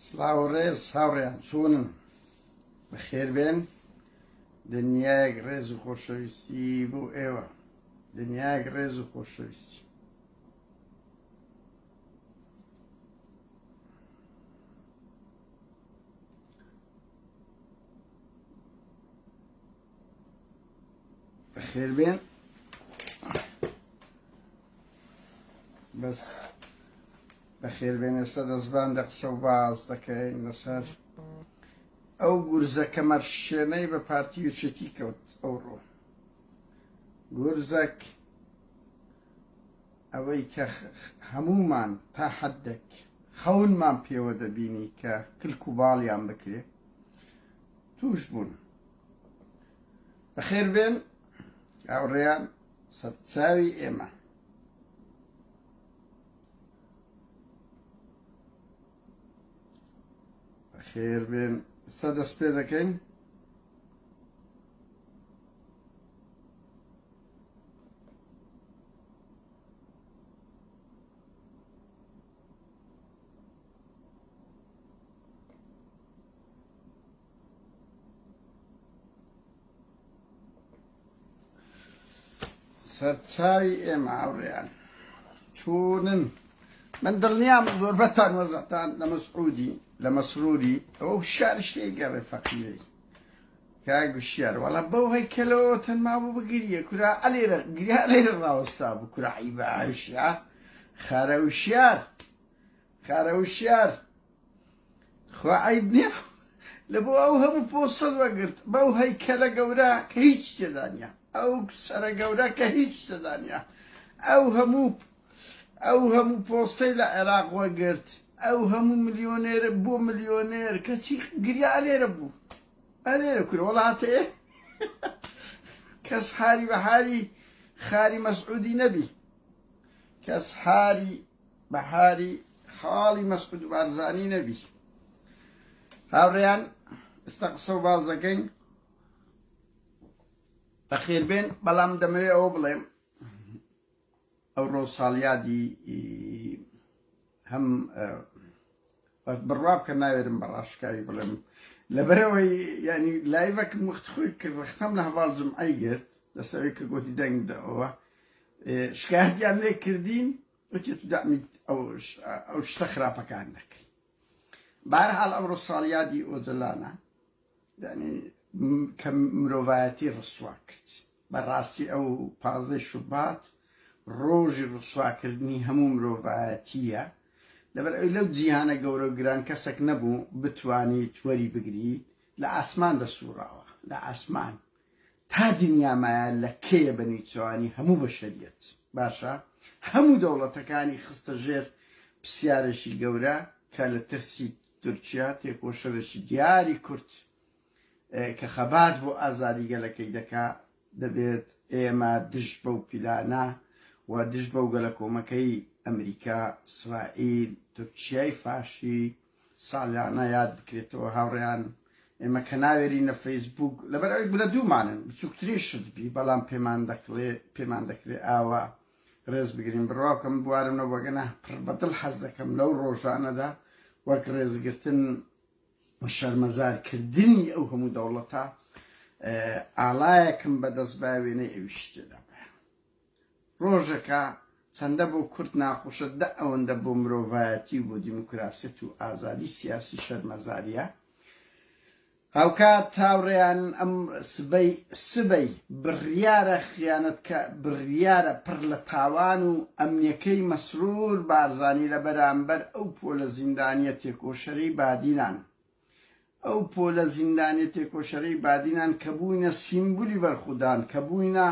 سلااوڕێز هاوڕێیان چۆنن بەخێربێن دنیایەک ڕێز و خۆشەویستی بۆ ئێوە دنیایەک ڕێز و خۆشەویستی بەخێربێن بەس بەخێربێن ئێستا دەستبان دە قسە و باز دەکەین لەسەر ئەو گورزە کەمەرشێنەی بە پارتی یەکێتی کەوت ئەوڕۆ گورزەک ئەوەی کە هەموومان تا حەدێک خەونمان پێوە دەبینی کە کلک و باڵیان بکرێ توش بوون بەخێربێن هاوڕێیان سەرچاوی ئێمە بەخێربێن ئێستا دەست پێ دەکەین سەرچاوی ئێمە هاوڕێیان چۆنن من دڵنیام زۆربەتان وەزەتان لە مەسعودی لە مەسرووری ئەوە شار شتێک گەڕێ فەقیرەی کاک وشیار وەڵا بەو هەیکەلەوە تەنما بوو بگریە کورا ئەلێرە گریا لێرە ڕاوەستا بوو کورا عیباشیا خارە وشیار خارە وشیار خوا عیب نییە لە بۆ ئەو هەموو پۆستەت وەگرت بەو هەیکەلە گەورە کە هیچ تێدا نییە ئەو سەرە گەورە کە هیچ تێدا نییە ئەو هەموو پۆستەی لە عێراق وەگرت ئەو هەموو ملیۆنێرە بۆ ملیۆنێر کەچی گریا لێرە بوو ئەلێرە کورە وڵاتەیە کەس حاری بەحاری خاری مەسعودی نەبی کەس حاری بەحاری خاڵی مەسعود بارزانی نەبی هاوڕێیان ئێستا قسە و باز دەکەین بەخێربێن بەڵام دەمەوێت ئەوە بڵێم ئەوڕۆ ساڵیادی هەم بڕوا بکە ناوێرم بەڕاشکاوی بڵێم لەبەرەوەی ینی لایڤەکم وەخت خۆی کرد ڕەختەم لە هەواڵ ئەی گرت دەسەوەی کە گوتی دەنگدەوە شکایەتیان لێ کردین وتی تو دامی ئەو شتە خراپەکان دەکەی بەهەرحاڵ ئەوڕۆ ساڵیادی ئۆجەلانە ینی کە مرۆڤایەتی ڕسوا کرد بەڕاستی ئەو 15 شوبات ڕۆژی ڕسواکردنی هەموو مرۆڤایەتیە لەبەر ئەوی لەو جیهانە گەورە و گران کەسێک نەبوو بتوانیت وەری بگریت لە ئاسمان دەسووڕاوە لە ئاسمان تا دنیامایە لە کێیە بەنیچوانی هەموو بەشەریەت باشە هەموو دەوڵەتەکانی خستە ژێر پرسیارێکی گەورە کە لە ترسی تورکیا تێکۆشەرێکی دیاری کورد کە خەبات بۆ ئازادی گەلەکەی دەکا دەبێت ئێمە دژ بەو پیلانە و دژ بەو گەلە کۆمەکەی ئەمریکا ئیسرائیل تورکیای فاشی ساڵیانە یاد بکرێتەوە هاوڕێیان ئێمە کە ناوێرینە فەیسبوک لەبەر ئەوەی بلە دوومانن بچووکتری شتبی بەڵام پێمان دەکرێت ئاوا ڕێز بگرین بڕواکەم بوارمەوە وەگەنە پڕ بەدڵ حەز دەکەم لەو ڕۆژانەدا وەک ڕێزگرتن و شەرمەزارکردنی ئەو هەموو دەوڵەتە ئاڵایەکم بەدەست باوێنەی ئەویش تێدا بێ ڕۆژەکە چەندە بۆ کورد ناخۆشە دە ئەوەندە بۆ مرۆڤایەتی و بۆ دیموکراسیەت و ئازادی سیاسی شەرمەزاریە هاوکات تاوڕێیان ئەم سبەی بڕیارە خیانەتکە بڕیارە پڕ لە تاوان و ئەمنیەکەی مەسرور بارزانی لە بەرامبەر ئەو پۆلە زیندانیە تێکۆشەرەی بادینان ئەو پۆلە زیندانیە تێکۆشەرەی بادینان کە بووینە سیمبولی بەرخودان کە بووینە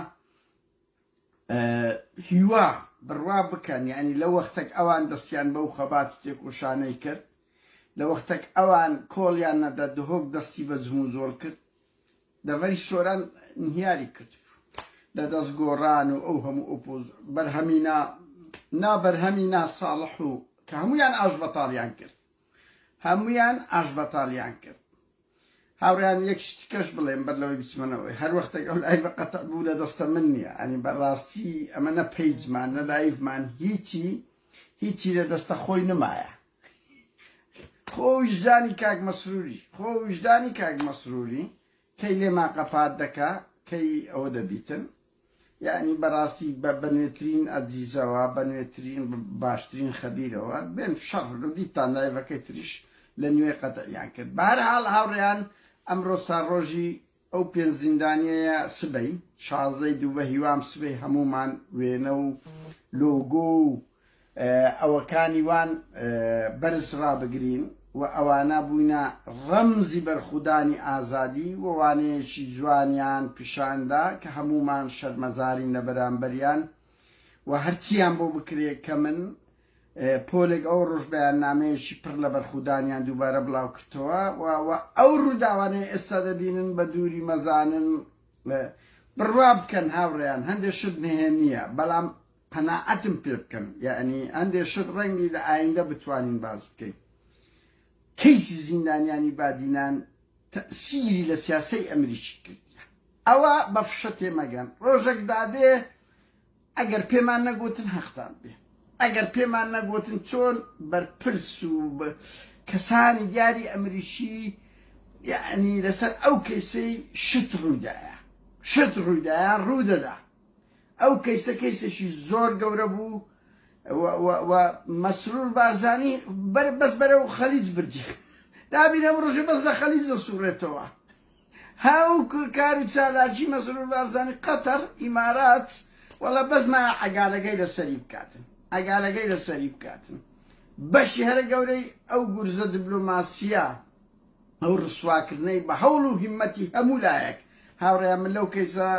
هیوا بڕوا بکەن یعنی لە وەختێک ئەوان دەستیان بەو خەبات و تێکۆشانەی کرد لە وەختێک ئەوان کۆڵیان نەدا دهۆک دەستی بە جم و زۆر کرد دەڤەری سۆران نهیاری کرد لە دەست گۆڕان و ئەو هەموو ئۆپۆز بەرهەمینا ساڵح و کە هەمویان ئاژبەتاڵیان کرد هاوڕیان یەک شتی کەش بڵێم بەر لەوەی بچمەنەوەی هەر وەختێک ئەو لایڤە قەتە بوو لە دەستە من نییە ئەنی بەڕاستی ئەمە نە پەیجمان نە لایڤمان هیچی لە دەستە خۆی نمایە خۆ وجدانی کاک مەسرووری خۆ وجدانی کاک مەسرووری کەی لێما قەپات دەکا کەی ئەوە دەبیتن یعنی بەڕاستی بە بەنوێترین ئەزیزەوە بەنوێترین باشترین خەبیرەوە بێن شەڕ دیتان لایڤەکەی تریش لە نوێ قەتەیان کرد بەهەرحاڵ هاوڕێیان ئەمڕۆ ساڕۆژی ئەو پێنج زیندانیەیە سبەی 16 دووبە هیوام سبەی هەمومان وێنە و لۆگۆ و ئەوەکانی وان بەرز ڕابگرین و ئەوانە بووینە ڕەمزی بەرخودانی ئازادی و وانەیەکی جوانیان پیشاندا کە هەمومان شەرمەزارین لە بەرامبەریان و هەرچیان بۆ بکرێ کە من پۆلێک ئەو ڕۆژبەیاننامەیەکی پڕ لە بەرخودانیان دووبارە بڵاو کردەوە و ئەو ڕووداوانەیە ئێستا دەبینن بە دووری مەزانن بڕوا بکەن هاوڕێیان هەندێک شت نهێنیە بەڵام قەناعەتم پێ بکەن یعنی هەندێک شت ڕەنگی لە ئایندە بتوانین باز بکەین کەیسی زیندانیانی بادینان تەسیری لە سیاسەی ئەمریکی کردیە ئەوە بە فشە تێمەگەن ڕۆژێک دادێ ئەگەر پێمان نەگوتن هەختان بێ ئەگەر پێمان نەگوتن چۆن بەرپرس و کەسانی دیاری ئەمریکی یعنی لەسەر ئەو کەیسەی شت ڕوودایە ڕوودەدا ئەو کەیسە کەیسێکی زۆر گەورە بوو و مەسرور بارزانی بەس بەرەو خەلیج بردی دابینە ڕۆژێ بەس لە خەلیج دەسوڕێتەوە هاو کار و چالاکی مەسرور بارزانی قەتەر ئیمارات وەڵا بەسمە ئەگالەکەی لەسەری بکاتن بەشی هەرە گەورەی ئەو گورزە دیبلۆماسیە ئەو ڕسواکردنەی بە هەوڵ و هیممەتی هەموو لایەک هاوڕێیان من لەو کەیسە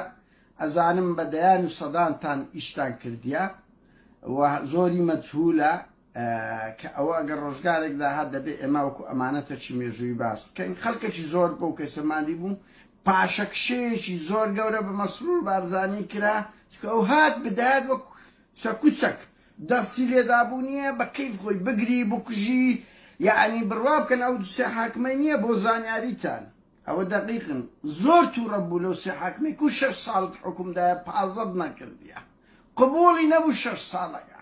ئەزانم بە دەیان و سەدانتان ئیشتان کردیە و زۆری مەجهولە کە ئەوە ئەگەر ڕۆژگارێکدا هات دەبێت ئێمە وەکو ئەمانەتەکی مێژووی باس بکەین خەڵکێکی زۆر بۆ کەسەماندی بوو پاشەکشەیەکی زۆر گەورە بە مەسرور بارزانی کرا چکە ئەو هات بدات وەکو چەکوچەک دەستی لێدابوو نییە بە کەیف خۆی بگری بکوژی یعنی بڕوا بکەن ئەو سێ حاکمەی نییە بۆ زانیاریتان ئەوە دەقیقن زۆر تووڕە بوو لەو سێ حاکمەی کو 6 ساڵ حکومدایە پازەد نەکردیە قبوڵی نەبوو 6 ساڵەکە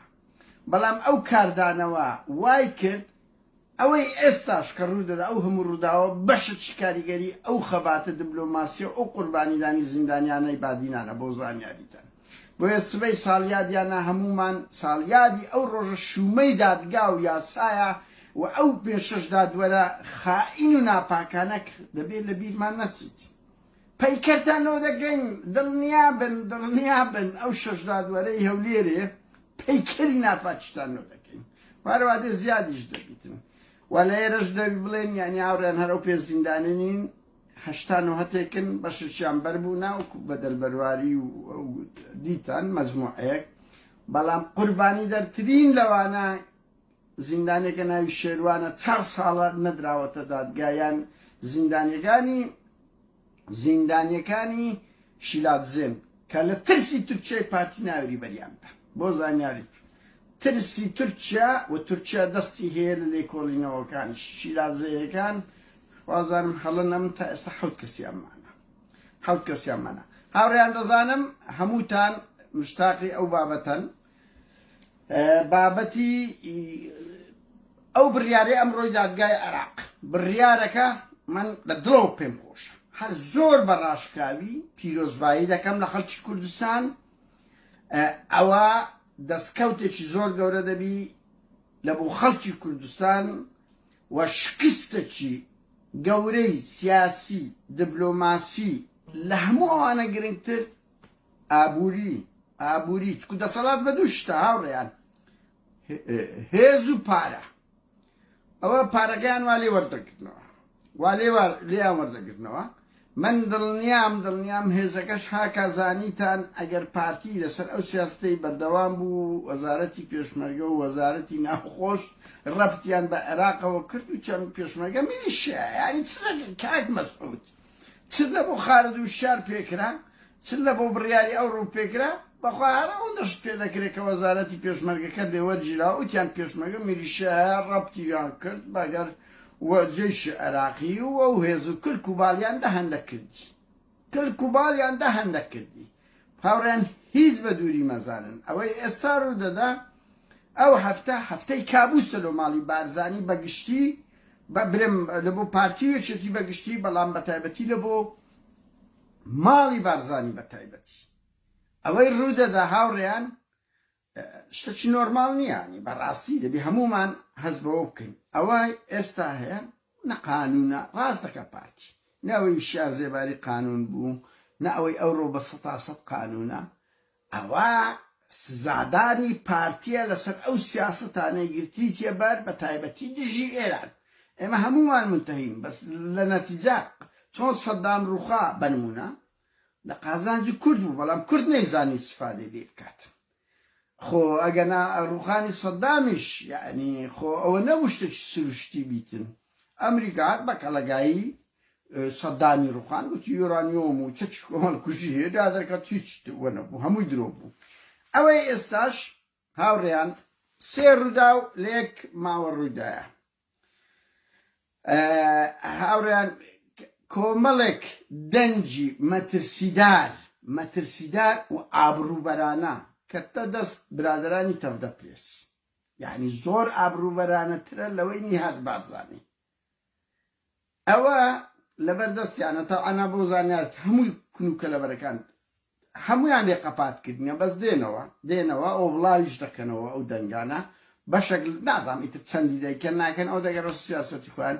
بەڵام ئەو کاردانەوە وای کرد ئەوەی ئێستاش کە ڕوودەدا ئەو هەموو ڕووداوە بەشە چ کاریگەری ئەو خەباتە دیبلۆماسیە ئەو قوربانیدانی زیندانیانەی بادینانە بۆ زانیاریتان بۆیە سبەی ساڵیادیانە هەمومان ساڵیادی ئەو ڕۆژە شومەی دادگا و یاسایە و ئەو پێشەش دادوەرە خائین و ناپاکانە دەبێت لە بیرمان نەچیت پەیکەرتانەوە دەگەین دڵنیا بن ئەو شەش دادوەرەی هەولێرێ پەیکەری ناپاکیشتانەوە دەکەین وارەوا دێ زیادیش دەبیتن و لە ئێرەش دەبی بڵێن یانی هاوڕێیان هەرە و پێزیندانی نین 89 بەشیان بەربوو ناوکو بەدەلبەرواری و دیتان مەجموعەیەک بەڵام قوربانی دەرترین لەوانە زیندانێکە ناوی شێروانە 4 ساڵە نەدراوەتە دادگایان زیندانیەکانی شیلاتزێن کە لە ترسی تورکیای پارتی ناوری بەریاندا بۆ زانیاری ترسی تورکیا و تورکیا دەستی هەیە لە لێکۆڵینەوەکانی شیلاتزەیەکان وازانم هەڵە نەم تا ئێستا 7 کەسیان مانە هاوڕێیان دەزانم هەمووتان مشتاقی ئەو بابەتەن بابەتی ئەو بڕیارەی ئەمڕۆی دادگای عێراق بڕیارەکە من لە دڵەوە پێم خۆشە هەر زۆر بەڕاشکاوی پیرۆزبایی دەکەم لە خەڵکی کوردستان ئەوە دەستکەوتێکی زۆر گەورە دەبی لە بۆ خەڵکی کوردستان و شکستێکی گەورەی سیاسی دیبلۆماسی لە هەموو ئەوانە گرنگتر ئابووری چکو دەسەڵات بە دوو شتە هاوڕێیان هێز و پارە ئەوە پارەکەیان وا لێ وەردەگرتنەوە من دڵنیام هێزەکەش هاکازانیتان ئەگەر پارتی لەسەر ئەو سیاستەی بەردەوام بوو وەزارەتی پێشمەرگە و وەزارەتی ناوخۆش ڕەبتیان بە عێراقەوە کرد و چەند پێشمەرگە میلیشیە یعنی چ کاک مەسعود چ لە بۆ خالد و شار پێکرا چ لە بۆ بڕیاری ئەوڕۆ پێکرا بەخوا هەرە ئەوەندەشت پێ دەکرێت کە وەزارەتی پێشمەرگەکە لێوەرگیرا وتیان پێشمەرگە میلیشیە ڕەبتیان کرد بەگەر جێشی عێراقی و ئەو هێز و کلک و باڵیان دەهەندە کردی هاوڕێیان هیچ بە دووری مەزانن ئەوەی ئێستا ڕوودەدا ئەو هەفتەی کابوسە لە ماڵی بارزانی بەگشتی برێم لە بۆ پارتیەکێتی بەگشتی بەڵام بە تایبەتی لە بۆ ماڵی بارزانی بە تایبەتی ئەوەی ڕوودەدا هاوڕێیان شتێکی نۆرماڵ نییانی بەڕاستی دەبی هەمومان هەست بەوە بکەین ئەوەی ئێستا هەیە نەقانونە ڕاست دەکە پارتی نەوەی شار زێباری قانون بوو نە ئەوەی ئەوڕۆ بە 100% قانونە ئەوە سزاداری پارتیە لەسەر ئەو سیاسەتانەی گرتی تێبەر بە تایبەتی دژی ئێران ئێمە هەمومان منتەهین بەس لە نەتیجە چۆن سەدام ڕووخا بنمونە لە قازانجی کورد بوو بەڵام کورد نەیزانی استفادەی لێ بکات خۆ ئەگەنا ڕووخانی سەدامیش یعنی خۆ ئەوە نەبوو شتێکی سروشتی بیتن ئەمریکا هات بە کەڵەگایی سەدامی ڕووخان وتی یۆرانیۆم و چەکی کۆمەڵ کوژی هێدا دەکات هیچ وە نەبوو هەمووی درۆ بوو ئەوەی ئێستاش هاوڕێیان سێ ڕوودا و لە یەک ماوە ڕوودایە هاوڕێیان کۆمەڵێک دەنجی مەترسیدار و ئابروبەرانە کەتە دەست برادرانی تەفدە پرێس یعنی زۆر ئابروبەرانەترە لەوەی نیهات بارزانانی ئەوە لەبەردەستیانە تەوانا بۆ زانیارت هەمووی کنوکە لەبەرەکان هەمویان لێ قەپاتکردنیە بەس دێنەوە ئەو بڵاویش دەکەنەوە ئەو دەنگانە بەشێک نازانیتر چەندی دەیکەن ناکەن ئەو دەگەڕە سیاسەتی خۆیان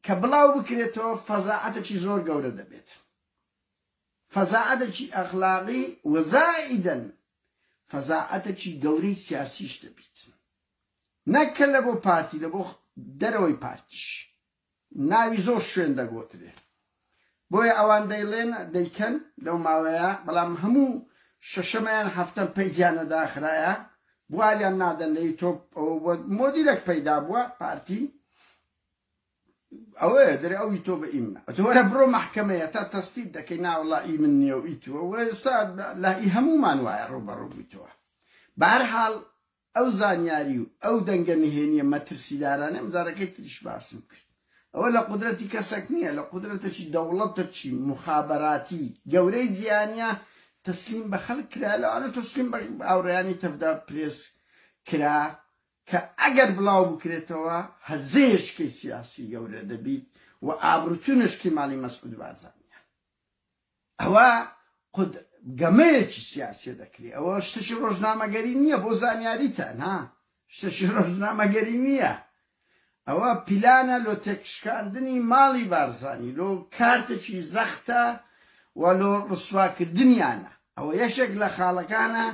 کە بڵاو بکرێتەوە فەزاعەتێکی زۆر گەورە دەبێت فەزاعەتێکی ئەخلاقی وەزائیدەن فەزاعەتێکی گەورەی سیاسیش دەبێت نەکە لە بۆ پارتی لە بۆ دەرەوەی پارتیش ناوی زۆر شوێن دەگۆترێ بۆیە ئەوان دەیکەن لەو ماوەیە بەڵام هەموو شەشەمەیان هەفتەم پەیجیانە داخرایە بوالیان نادەن لە یوتۆب مۆدیرێک پەیدا بووە پارتی ئەوەیە دەرێ ئەو ئیتۆ بە ئیمنە وەرە بڕۆ مەحکەمەیە تا تەسبیت دەکەی ناوەڵا ئیمن نییە و ئیتووە وەستا لای هەمومان وایە ڕوبەڕوو بوویتەوە بەهەرحاڵ ئەو زانیاری و ئەو دەنگە نهێنیە مەترسیدارانە ئەمجارەکەی تریش باسم کرد ئەوە لە قودرەتی کەسێک نییە لە قودرەتێکی دەوڵەتێکی مخابەراتی گەورەی جیهانیە تەسلیم بە خەڵک کرا لەوانە تەسلیم بە ئاوڕێیانی تەفدا پرێس کرا کە ئەگەر بڵاو بکرێتەوە هەزێشکی سیاسی گەورە دەبیت و ئابروچوونشکی ماڵی مەسعود بارزانیە ئەوە گەمەیەکی سیاسی دەکرێت ئەوە شتێکی ڕۆژنامەگەری نییە بۆ زانیاریتان شتێکی ڕۆژنامەگەری نییە ئەوە پیلانە لۆ تێکشکاندنی ماڵی بارزانی لۆ کارتێکی زەختە و لۆ ڕسواکردنیانە ئەوە یەکێک لە خاڵەکانە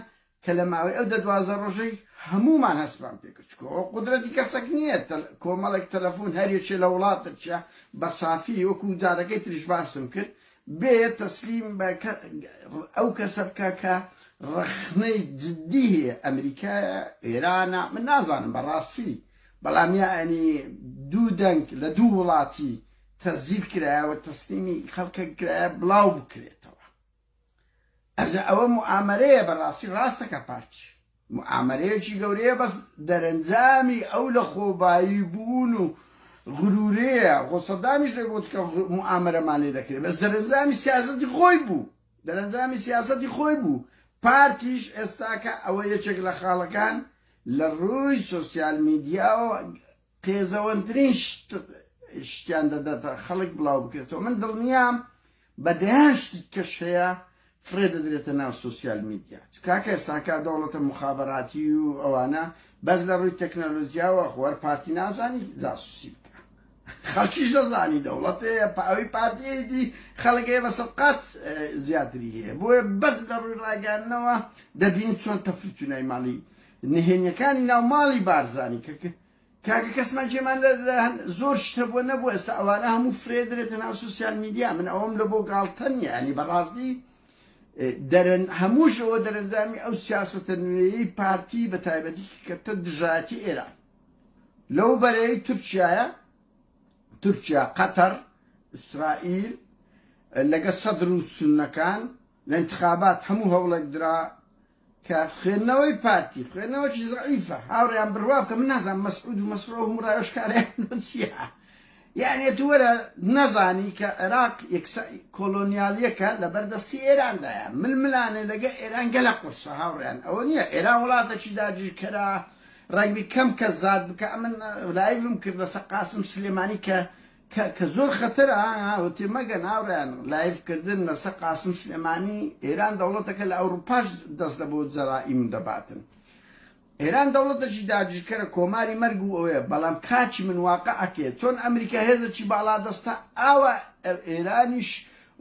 کە لە ماوەی ئەو 12 ڕۆژەی هەمومان هەستمان پێکردکەوە قودرەتی کەسێک نییە کۆمەڵێک تەلەفۆن هەریەکێ لە وڵاتێکە بە سافی وەکو جارەکەی تریش باسم کرد بێ تەسلیم بە ئەو کەسە بکە کە ڕەخنەی جددی هەیە ئەمریکایە ئێرانە من نازانم بەڕاستی بەڵام یعنی دوو دەنگ لە دوو وڵاتی تەزیب کرایەوە تەسلیمی خەڵکە کرایە بڵاو بکرێتەوە ئەوە موعامەرەیە بەڕاستی ڕاستەکە پارتی موعامەرەیەکی گەورەیە بەس دەرەنجامی ئەو لە خۆبایی بوون و غرورەیە خۆ سەدامیش دەگوت کە موعامەرەمان لێ دەکرێت بەس دەرەنجامی سیاسەتی خۆی بوو پارتیش ئێستاکە ئەوە یەکێک لە خاڵەکان لە ڕووی سۆسیال میدیاوە قێزەوەندترین شتیان دەداتە خەڵک بڵاو بکرێتەوە من دڵنیام بەدەیان شتی کەش هەیە فرێ دەدرێتە ناو سۆسیال میدیا کاکە ئێستاکە دەوڵەتە مخابەراتی و ئەوانە بەس لە ڕووی تەکنەلۆژیاوە خۆوەر پارتی نازانی جاسوسی بکە خەڵکیش دەزانی دەوڵەتەیە ئەوەی پارتیەیەتی خەڵکەیە بە سەبقات زیاتری هەیە بۆیە بەس لە ڕووی ڕاگەاندنەوە دەبینی چۆن تەفروتونای ماڵی نهێنیەکانی ناو ماڵی بارزانی کاکە کەسمان جێمان زۆر شتە بووە نەبوو ئێستا ئەوانە هەموو فرێ دەرێتە ناو سوسیال میدیا من ئەوەم لە بۆ گاڵتە نیە ینی بەڕاستی هەمووشەوە دەرەنجامی ئەو سیاسەتە نوێیەی پارتی بە تایبەتی کەتە دژایەتی ئێران لەو بەرەی تورکیا قەتەر ئیسرائیل لەگە سەدر و سونەکان لە ئینتخابات هەموو هەوڵێک درا کە خوێندنەوەی پارتی خوێندنەوەکی زەعیفە هاوڕێیان بڕوا بکە من نازانم مەسعود و مەسرۆ و ڕایۆشکاریان چییە یعنی تو وەرە نەزانی کە عێراق کۆلۆنیالیەکە لە بەردەستی ئێراندایە ململانێ لەگە ئێران گەلە قورسە هاوڕێیان ئەوە نییە ئێران وڵاتێکی داگیرکەرە ڕەنگی کەم کە زاد بکە من لایڤم کرد لەسەر قاسم سلێمانی کە زۆر خەتەرە وتی مەگە ناوڕیان لایڤکردن لەسەر قاسم سلێمانی ئێران دەوڵەتەکە لە ئەوروپاش دەست لە بۆ جەرائیم دەباتن ئێران دەوڵەتێکی داگیرکەرە کۆماری مەرگ و ئەوەیە بەڵام کاچی من واقعەکێ چۆن ئەمریکا هێزێکی باڵا دەستە ئاوە ئێرانیش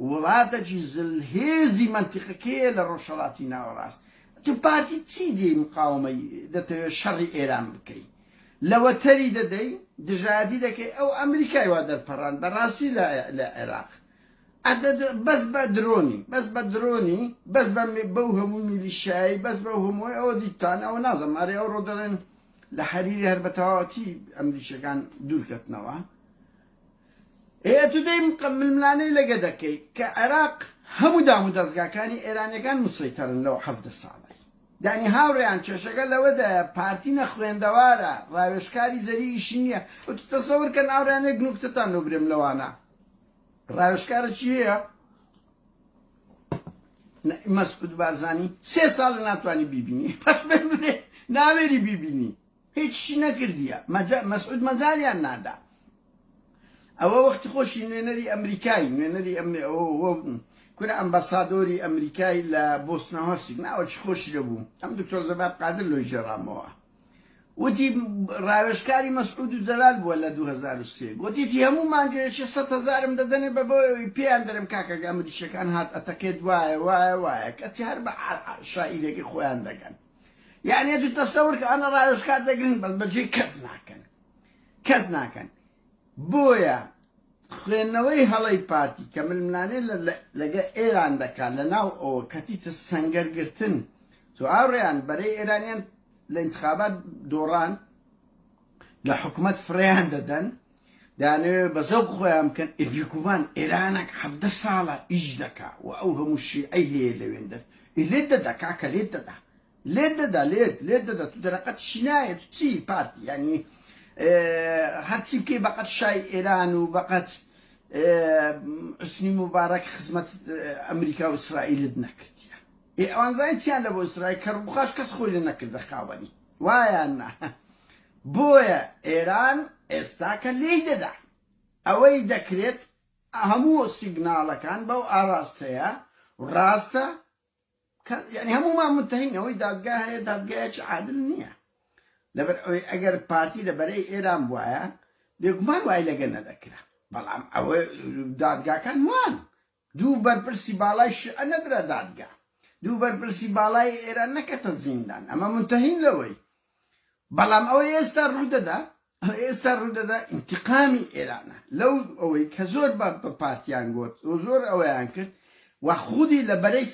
وڵاتێکی زلهێزی منتیقەکەیە لە ڕۆژهەڵاتی ناوەڕاست تو پارتی چی دێ مقاومەی دەتەوێت شەڕی ئێران بکەی لەوەتەری دەدەی دژایەتی دەکەی ئەو ئەمریکای وا دەرپەڕان بەڕاستی لە عێراق بەس بە درۆنی بەس بەو هەموو میلیشایی بەس بەو هەمووی ئەوە دیتان ئەوە نازەمارێ ئەو ڕۆ دەڵێن لە حەریری هەر بە تەواوەتی ئەمریکیەکان دوورکەتنەوە تو دەی ململانەی لەگە دەکەی کە عێراق هەموو دام و دەستگاکانی ئێرانیەکان مسەیتەرن لەو 17 ساڵی یعنی هاوڕێیان کێشەکە لەوەدایە پارتی نەخوێندەوارە ڕاوێژکاری زەری ئیشی نییە وتو تەسەوەر کە ناوڕیانێک نوکتتان نوبرێم لەوانە ڕاوێژکارە چی هەیە؟ مەسعود بارزانی 3 ساڵ ناتوانی بیبینی پس بێ ناوێری بیبینی هیچی نەکردیە مەسعود مەجالیان نادا ئەوە وەختی خۆشی نوێنەری ئەمریکای کورە ئەمبەسادۆری ئەمریکای لە بۆسنە هەرسێک ناوەکی خۆشی دەبوو ئەم دکتۆر زەبات قادر لۆی ژێڕامەوە وتی ڕاوێژکاری مەسعود و جەلال بووە لە 2003 گوتیتی هەموو مانگەیەکی 100,000م دەدەنێ بە بۆی پێیان دەرم کاکە ئەمریکیەکان هات ئەتەکێت وایە کەچی هەر بە شائیرێکی خۆیان دەگەن یعنی تو تەسەور کە ئەنە ڕاوێژکار دەگرن بەس بەجێی کەس ناکەن بۆیە خوێندنەوەی هەڵەی پارتی کە ململانێ لەگە ئێران دەکات لە ناو ئەوە کەتیتە سەنگەرگرتن تو ئاوڕێیان بەرەی ئێرانیان لە انتخابات دۆڕان لە حکومەت فڕێیان دەدەن دانەوێت بە زەوق خۆیان بکەن ئێبیکومان ئێرانێک 17 ساڵە ئیش دەکا و ئەو هەموو شیعەی هەیە لەوێندە لێت دەدا کاکە لێت دەدا تو دەرەقەت چی نایە تو چی پارتی ینی هەرچی بکەی بەقەت شای ئێران و بەقەت حسنی مبارەک خزمەت ئەمریکا و ئیسرائیلت نەکردیە ئەوانزای چیان لە بۆ ئیسرائیل کە ڕووخاش کەس خۆی لە نەکردە خاوەنی وایان نا بۆیە ئێران ئێستاکە لێی دەدا ئەوەی دەکرێت هەموو سیگناڵەکان بەو ئاراستەیە ڕاستە یعنی هەمومان متهین ئەوەی دادگا هەیە دادگایەکی عادل نییە لەبەر ئەوەی ئەگەر پارتی لەبەرەی ئێران وایە بێگومان وای لەگە نەدەکرا بەڵام ئەوە دادگاکان وان دوو بەرپرسی باڵای شیعە نەدرا دادگا دوو بەرپرسی باڵای ئێران نەکەتە زیندان ئەمە منتهین لەوەی بەڵام ئەوەی ئێستا ڕوودەدا ئینتیقامی ئێرانە لەو ئەوەی کە زۆر بە پارتیان گوت زۆر ئەوەیان کرد و خودی لەبەرەی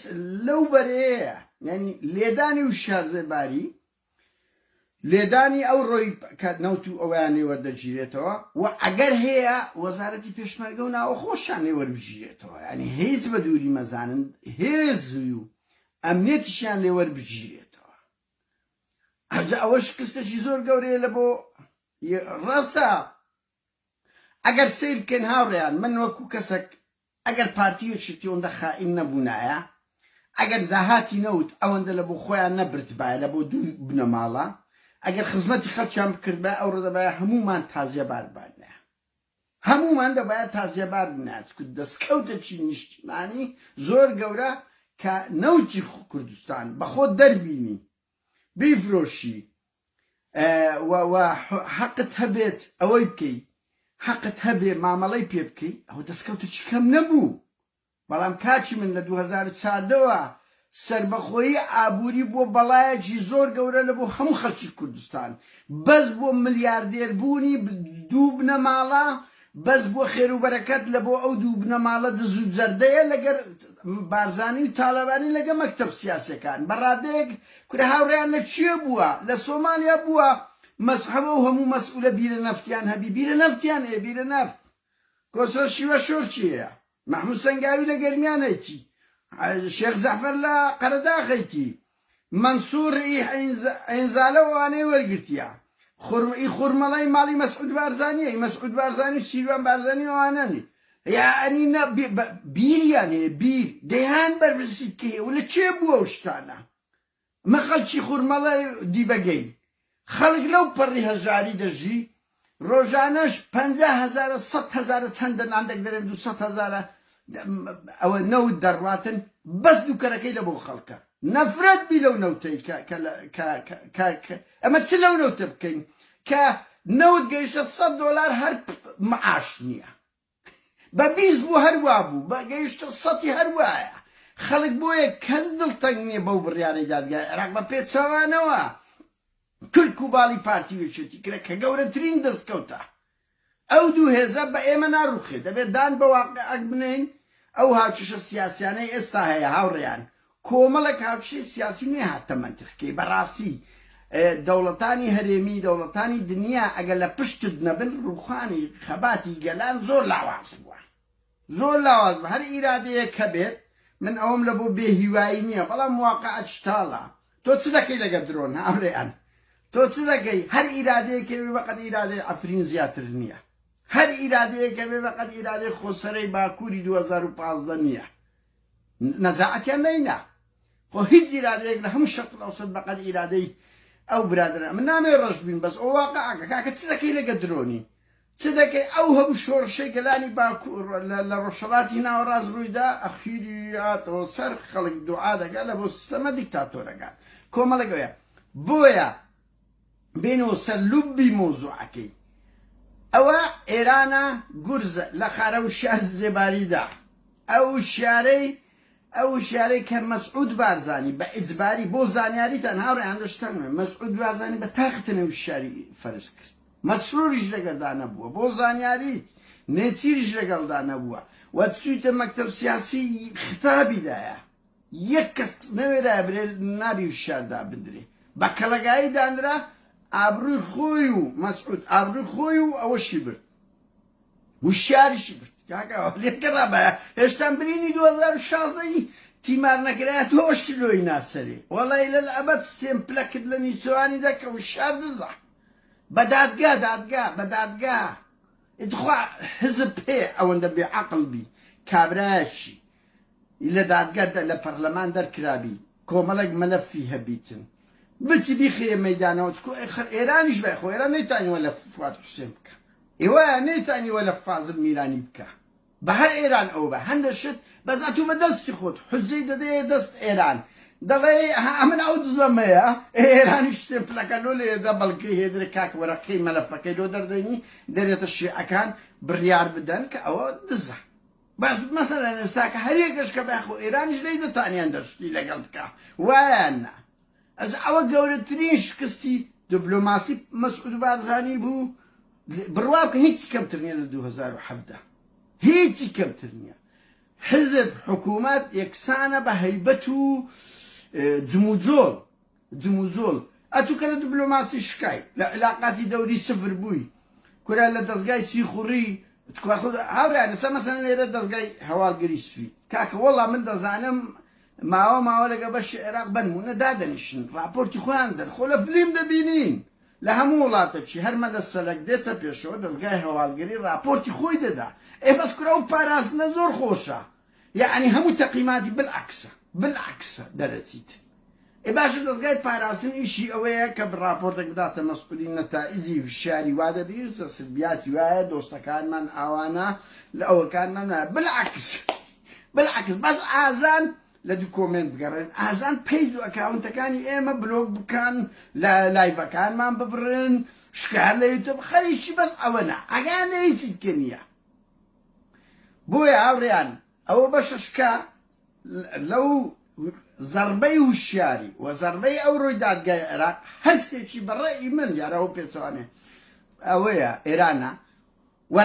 لەو بەرەیە یعنی لێدانی و شارزێباری لێدانی ئەو ڕۆی نەوت و ئەویان نێوەردەگیرێتەوە و ئەگەر هەیە وەزارەتی پێشمەرگە و ناوەخۆشیان لێوەربگیرێتەوە ینی هیچ بە دووری مەزانن هێزی و ئەمنێتیشیان لێوەربگیرێتەوە ئەوە شکستێکی زۆر گەورەیە لە بۆ ڕاستە ئەگەر سیر بکەن هاوڕێیان من وەکو کەسێک ئەگەر پارتیەکی تیۆندە خائین نەبوونایە ئەگەر داهاتی نەوت ئەوەندە لە بۆ خۆیان نەبرتبایە لە بۆ دوو بنەماڵە ئەگەر خزمەتی خەڵکیان بکردبە ئەو ڕۆدەبایە هەمومان تازیەبار بانە هەمومان دەبایە تازیەبار بنات دەستکەوتێکی نیشتیمانی زۆر گەورە کە نەوتی کوردستان بە خۆت دەربینی بیفرۆشی و حەقت هەبێت ئەوەی بکەی حەقت هەبێ مامەڵەی پێ بکەی ئەوە دەستکەوتێکی کەم نەبوو بەڵام کاچی من لە 2014ەوە سربەخۆیی ئابووری بۆ بەڵایەکی زۆر گەورە لە بۆ هەموو خەڵکی کوردستان بەس بۆ ملیاردێربوونی دوو بنەماڵە بەس بۆ خێروبەرەکەت لە بۆ ئەو دوو بنەماڵە دز و جەردەیە لەگەر بارزانی و تاالبانی لەگە مەکتەب سیاسەکان بەڕادەیەک کورە هاوڕێیان لە چیە بووە لە سۆمالیا بووە مەسحەبە و هەموو مەسئولە بیرە نەفتیان هەبی بیرە نەفتیان هەیە بیرە نەفت کۆسەر شیوە شۆر چیەیە محمود سەنگاوی لە گەرمیانەیەتی شێخ زەفەر لە قەرەداخەیتی منسوور ئەینزالە وانەی وەرگرتیە خورمەڵای ماڵی مەسعود بارزانیە مەسعود بارزانی و سیروان بارزانی ئەوانەنی یعنی بیریان هەیە بیر دەیان بەرپرسی بکەی و لە چێ بووە ئەو شتانە مە خەڵکی خورمەڵای دیبەگەی خەڵک لەو پەڕی هەژاری دەژی ڕۆژانەش 50,000 100,000 چەندە ناندەک دەرێن 200,000 ئەوە نەوت دەڕاتن بەس دووکەرەکەی لە بۆ خەڵکە نەفرەت بی لەو نەوتەی ئەمە چ لەو نەوتە بکەین کە نەوت گەیشتە $100 هەر معاش نییە بە 20 بوو هەروە بوو بە گەیشتە 100 هەروایە خەڵک بۆیە کەس دڵتەنگ نییە بەو بڕیارەی دادگای عێراق بە پێچەوانەوە کلک و باڵی پارتیوێچێتی کرا کە گەورەترین دەستکەوتە ئەو دوو هێزە بە ئێمە ناڕوخێ دەبێت دان بە واقعەک بنین ئەو هاوچشە سیاسیانەی ئێستا هەیە هاوڕێیان کۆمەڵێک هاوچشی سیاسی نێ هاتە منتیقەکەی بەڕاستی دەوڵەتانی هەرێمی دەوڵەتانی دنیا ئەگەر لە پشتت نەبن ڕووخانی خەباتی گەلان زۆر لاواز بووە زۆر لاواز بووە هەر ئیرادەیەک کە بێت من ئەوم لە بۆ بێهیوایی نییە بەڵام واقعەت شتاڵە تۆ چ دەکەی لەگە درۆن هاوڕێیان تۆ چ دەکەی هەر ئیرادەیەکە بێ بەقەت ئیرادەی ئەفرین زیاتر نییە هەر ئیرادەیەکە بێ بەقەت ئیرادەی خۆسەرەی باکووری 2015 نییە نەزاعەتیان نەینا خۆ هیچ ئیرادەیەک لە هەموو شەق ئەوسەد بەقەت ئیرادەی ئەو برادرە من نامێ ڕەش بین بەس ئەو واقعەکە کاکە چ دەکەی لەگە درۆنی چ دەکەی ئەو هەموو شۆڕشەی گەلانی باکوور لە ڕۆژهەڵاتی ناوەڕاست ڕوویدا ئەخیری هاتەوە سەر خەڵک دوعا دەکات لە بۆ سیستەمە دیکتاتۆرەکان کۆمەڵێکەوەیە بۆیە بینەوە سەر لوبی مۆزوعەکەی ئەوە ئێرانە گورزە لە خارە و شار زێباریدا ئەو شارەی کە مەسعود بارزانی بە ئیجباری بۆ زانیاریتان هاوڕێیان دەشتن مەسعود بارزانی بە تاقتنەوە شاری فەرز کرد مەسروریش لەگەڵدا نەبووە بۆ زانیاریت نێچیریش لەگەڵدا نەبووە وەچوویتە مەکتەب سیاسی ختابیدایە یەک کەس نەوێرایە برێ نابی و شاردا بدرێ بە کەڵەگایی دانرا ئابرووی خۆی و مەسعود ئابرووی خۆی و ئەوەشی برد وشاریشی برد کاکەوە لێکەڕا بە هێشتان برینی 2016 تیمار نەکرایەتەوە شلۆی ناسەرێ وەڵی لە ئەبەت ستێمپلە کرد لە نیچەوانی دەکە وشار دزە بە دادگا ئیتخوا حزب هەیە ئەوەندە بێعەقڵ بی کابرایەکی لە دادگا لە پەرلەمان دەرکرابی کۆمەڵێک مەلەفی هەبیتن بچی بیخێ مەیدانەوە ئێرانیش بە خۆ ئێران نەیتانیوە لە فواد حوسێن بکە ئێوە نەیتانیوە لە فازڵ میرانی بکە بە هەر ئێران ئەو بە هەندە شت بەزاتوو بە دەستی خۆت حوزەی دەدەیە دەست ئێران دەڵێ ئەمن ئەو دزەمەیە ئێرانی شتێمپلەکە لۆ لێدە بەڵکەی هێدرە کاک وەرەقەی مەلەفەکەی لۆ دەردەنی دەرێتە شیعەکان بڕیار بدەن کە ئەوە دزە باش مەسەلەن ئێستا کە هەرێکەش کە بەخۆ ئێرانیش لێی دەتانیان دەشتی لەگەڵ بکە وایان نا ئەس ئەوە گەورەترین شکستی دیپلۆماسی مەسعود بارزانی بوو بڕوا بکە هیچی کەمتر نییە لە 2017 هیچی کەمتر نییە حزب حکوومەت یەکسانە بە هەیبەت و جموجۆڵ ئەتوو کە لە دیپلۆماسی شکای لە علاقاتی دەوری سفر بووی کورا لە دەستگای سیخوڕی هاوڕیان لەسەر مەسەلەن لێرە دەستگای هەواڵگەری سوی کاکە وەڵا من دەزانم ماوە لەگە بەشی عێراق بنمونە دادەنیشن راپۆرتی خۆیان دەن خۆ لە فلیم دەبینین لە هەموو وڵاتەکی هەرمە لە سەلەک دێتە پێشەوە دەستگای هەواڵگەری راپۆرتی خۆی دەدا بەس کورا و پاراستنە زۆر خۆشە یعنی هەموو تەقیماتی بالعکسە دەرەچیت باشە دەستگای پاراستن ئیشی ئەوەیە کە راپۆرتێک بداتە مەسئولی نەتائیجی شاری وا دەبی سەربیاتی وایە دۆستەکانمان ئاوانە لە ئەوەکانمان بالعکس بەس ئازان لە دوو کۆمنت بگەڕێن ئازان پەیج و ئەکاونتەکانی ئێمە بلۆگ بکەن لە لایڤەکانمان ببڕن شکار لە یوتیوب خەریکی بەس ئەوە نا ئەگەیان نەویستیت کە نییە بۆیە هاوڕێیان ئەوە بەشەشکە لەو زەربەی وشیاری و زەربەی ئەو ڕۆی دادگای عێراق هەرسێکی بەڕێی من یارەوە پێچوانێ ئەوەیە ئێرانە و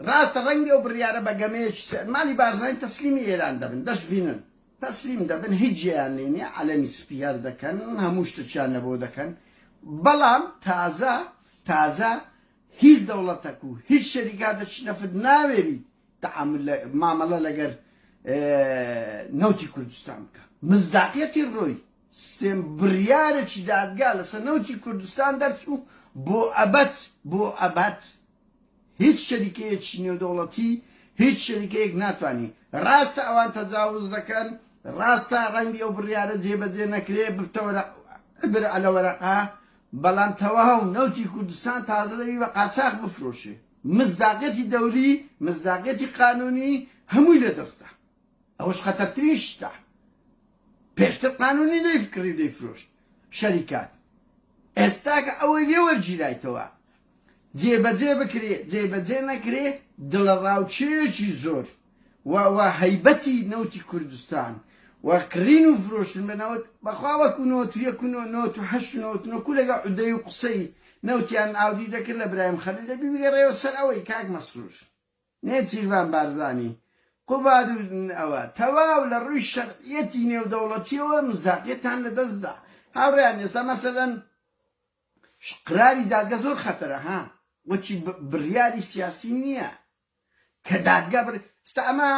ڕاستە ڕەنگی ئەو بڕیارە بە گەمەیەکی سەرمانی بارزانی تەسلیمی ئێران دەبن دەشبینن تەسلیم دەبن هیچ جێیان لێ نییە عەلەمی سپیار دەکەن هەموو شتێکیان لەبۆ دەکەن بەڵام تازە هیچ دەوڵەتێک و هیچ شەریکاتێکی نەفت ناوێری مامەڵە لەگەر نەوتی کوردستان بکە مزداقیەتی ڕۆی سیستێم بڕیارێکی دادگا لەسەر نەوتی کوردستان دەرچوو بۆ ئەبەت هیچ شەریکەیەکی نێودەوڵەتی هیچ شەریکەیەک ناتوانانی ڕاستە ئەوان تەجاوز دەکەن ڕاستە ڕەنگی ئەو بڕیارە جێبەجێ نەکرێ بر ئەلە وەرەقا بەڵام تەواو نەوتی کوردستان تازە دەبی بە قاچاق بفرۆشێ مزداقەتی دەوری مزداقەتی قانونی هەمووی لەدەستە ئەوەش خەتەرترین شتە پێشتر قانونی دەیفکڕی و دەیفرۆشت شەریکات ئێستا کە ئەوەی لێ وەرگیرایتەوە جێبەجێ بکرێ جێبەجێ نەکرێ دڵەڕاوچەیەکی زۆر و هەیبەتی نەوتی کوردستان و کڕین و فرۆشتن بەنەوت بەخوا وەکو نۆت و یەک و نۆت و هەشت و نۆت نۆکو لەگە عودەی و قسەی نەوتیان ئاودی دەکرد لە برایم خەلیل دەبی بگەڕێەوە سەر ئەوەی کاک مەسرور نێ چیروان بارزانی قوباد و ئەوە تەواو لە ڕووی شەرعیەتی نێودەوڵەتیەوە مزداقیەتان لەدەستدا هاوڕێیان ئێستا مەسەلەن قراری دادگە زۆر خەتەرە ها وەچی بڕیاری سیاسی نییە کە دادگا ستا ئەمە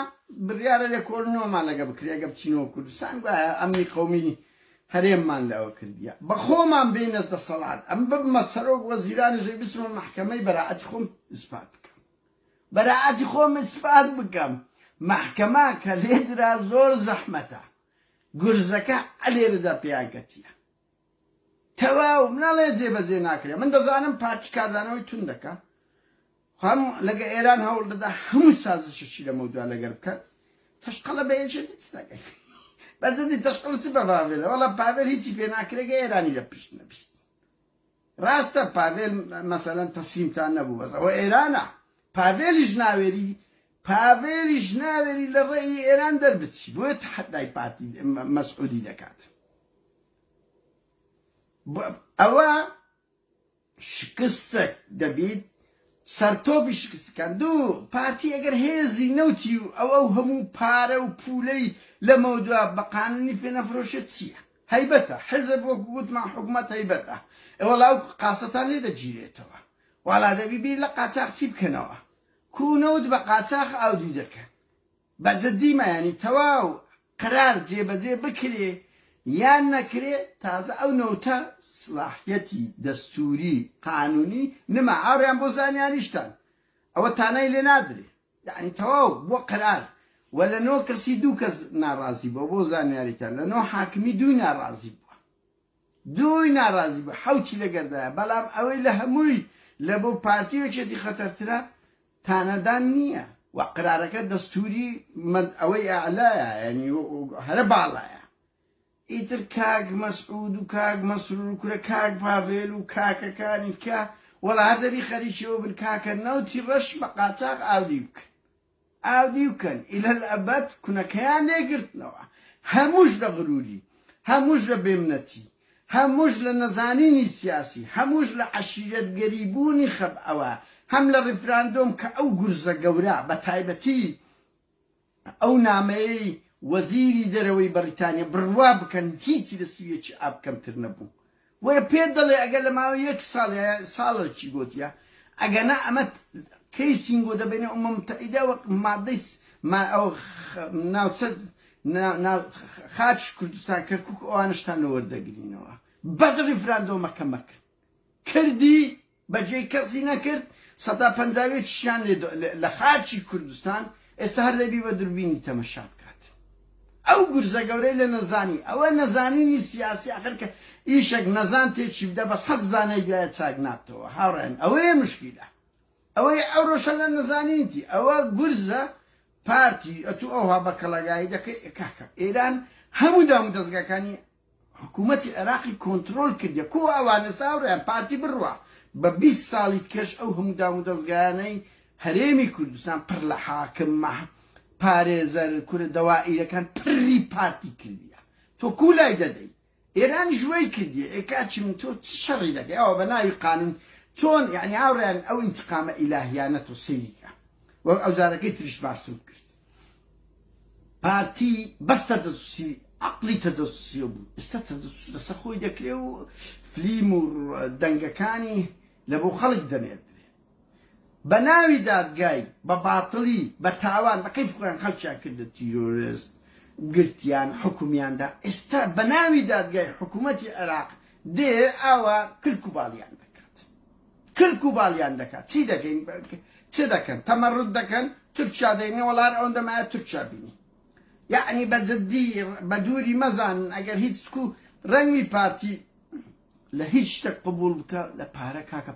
بڕیارە لێ کۆڵنەوەمان لەگە بکرێگە بچینەوە کوردستان ئەمنی قەومی هەرێممان لەوە کردیە بە خۆمان بینە دەسەڵات ئەم ببمە سەرۆک وەزیرانیژەی بچمە مەحکەمەی بەراعەتی خۆم ئیسپات بکەم بەراعەتی خۆم ئیسپات بکەم محکەمە کە لێدرا زۆر زەحمەتە گورزەکە ئەلێرەدا پیاکەتیە تەواو مناڵێ جێبەجێ ناکرێ من دەزانم پارتی کاردانەوەی تون دەکە خۆم لەگە ئێران هەوڵ دەدا هەموو سازششی لە مەودوا لەگەر بکەن تەشقەڵە بە یەکێتی چ دەکەی بەزەدی تەشقەڵ چ بە پاڤێلە وەڵا پاڤێل هیچی پێ ناکرێگە ئێرانی لە پشت نەبیست ڕاستە پاڤێل مەسەلەن تەسلیمتان نەبوو بەس ئەوە ئێرانە پاڤێلیش ناوێری لە ڕێی ئێران دەربچی بۆیە تەحەدای پارتی مەسعودی دەکات ئەوە شکستێک دەبیت سەرتۆپی شکستەکان دوو پارتی ئەگەر هێزی نەوتی و ئەو هەموو پارە و پولەی لە مەودوا بە قانونی پێ نەفرۆشێت چییە هەیبەتە حزب وەکو گوتمان حکومەت هەیبەتە ئێوە لاو قاسەتان لێ دەگیرێتەوە والا دەبی بیر لە قاچاق چی بکەنەوە کوونەوت بە قاچاق ئاودی دەکەن بەجددیمە ینی تەواو قرار جێبەجێ بکرێ یان نەکرێ تازە ئەو نەوتە سلاحیەتی دەستوری قانونی نما ئاڕیان بۆ زانیاریشتان ئەوە تانای لێ نادرێ یعنی تەواو بۆ قرار و لە نۆ کەسی دوو کەس ناڕازی بووە بۆ زانیاریتان لە نۆ حاکمی دووی ناڕازی بووە حەوتی لەگەردایە بەڵام ئەوەی لە هەمووی لە بۆ پارتیوەکێتی خەتەرترە تانەدان نییە و قرارەکە دەستوری ئەوەی ئەعلایە ینی هەرە باڵایە ئیتر کاک مەسعود و کاک مەسرور و کورە کاک پاڤێل و کاکەکانی کە وەڵا هەر دەبی خەریکیەوە بن کاکە نەوتی ڕەش بە قاچاق ئاودی بکەن ئیلە ئەبەد کونەکەیان لێگرتنەوە هەمووش لە غروری هەمووش لە بێمنەتی هەمووش لە نەزانینی سیاسی هەمووش لە عەشیرەتگەریبوونی خەب ئەوە هەم لە ڕیفراندۆم کە ئەو گورزە گەورە بە تایبەتی ئەو نامەیەی وەزیری دەرەوەی بەریتانیا بڕوا بکەن هیچی لە سویەکی ئابکەمتر نەبوو وەرە پێ دەڵێ ئەگەر لە ماوەی یەک ساڵێکی گوتیە ئەگەنا ئەمە کەیسینگۆ دەبێنێ ئەمە متەحیدە وەک مادەی ئەو ناوچە خاچ کوردستان کەرکووک ئەوانشتان لە وەردەگرینەوە بەس ڕیفراندۆمەکە مەکرد کردی بەجێی کەسی نەکرد 150 لە خاچی کوردستان ئێستا هەر دەبی بە دووربینی تەمەشا بکات ئەو گورزە گەورەی لە نەزانی ئەوە نەزانینی سیاسی ئاخر کە ئیشێک نەزان تێکی بدە بە 100 زانای دوایە چاک نابتەوە هاوڕێن ئەوەیە مشکیلە ئەوەی ئەو ڕۆژە لە نەزانینیتی ئەوە گورزە پارتی ئەتو ئەوها بە کەڵەگایی دەکەی کاکە ئێران هەموو دام دەستگاکانی حکوومەتی عێراقی کۆنتڕۆل کردیە کۆ ئەوانە ساوڕیان پارتی بڕوە بە 20 ساڵی کەش ئەو هەموو دام و دەستگایانەی هەرێمی کوردستان پڕ لە حاکم پارێزەر کورە دەوائیرەکان پڕی پارتی کردیە تۆ کوولای دەدەی ئێرانی ژوەی کردیە ئێکاچی من تۆ چ شەڕی دەکەی ئەوە بە ناوی قانون چۆن یعنی هاوڕێیان ئەو ئینتقامە ئیلاهیانە تۆ سەیریکە وەک ئەو جارەکەی تریش باسم کرد پارتی بەس تەدەسوسی عەقڵی تەدەسوسیە بوو ئێستا تەدەسوس لەسەر خۆی دەکرێ و فلیم و دەنگەکانی لە بۆ خەڵک دەنێردرێ بە ناوی دادگای بە باتڵی بە تاوان بە کەیف خۆیان خەڵکیان کردە تیرۆریست گرتیان حکومیاندا ئێستا بە ناوی دادگای حکوومەتی عێراق دێ ئاوا کلک و باڵیان دەکات چی دەکەین چ دەکەن تەمەڕوت دەکەن تورکیا دەینێ وەڵار ئەوەندە مایە تورکیا بینی یعنی بەجددی بە دووری مەزانن ئەگەر هیچ کو ڕەنگی پارتی لە هیچ شتێک قبول بکە لە پارە کاکە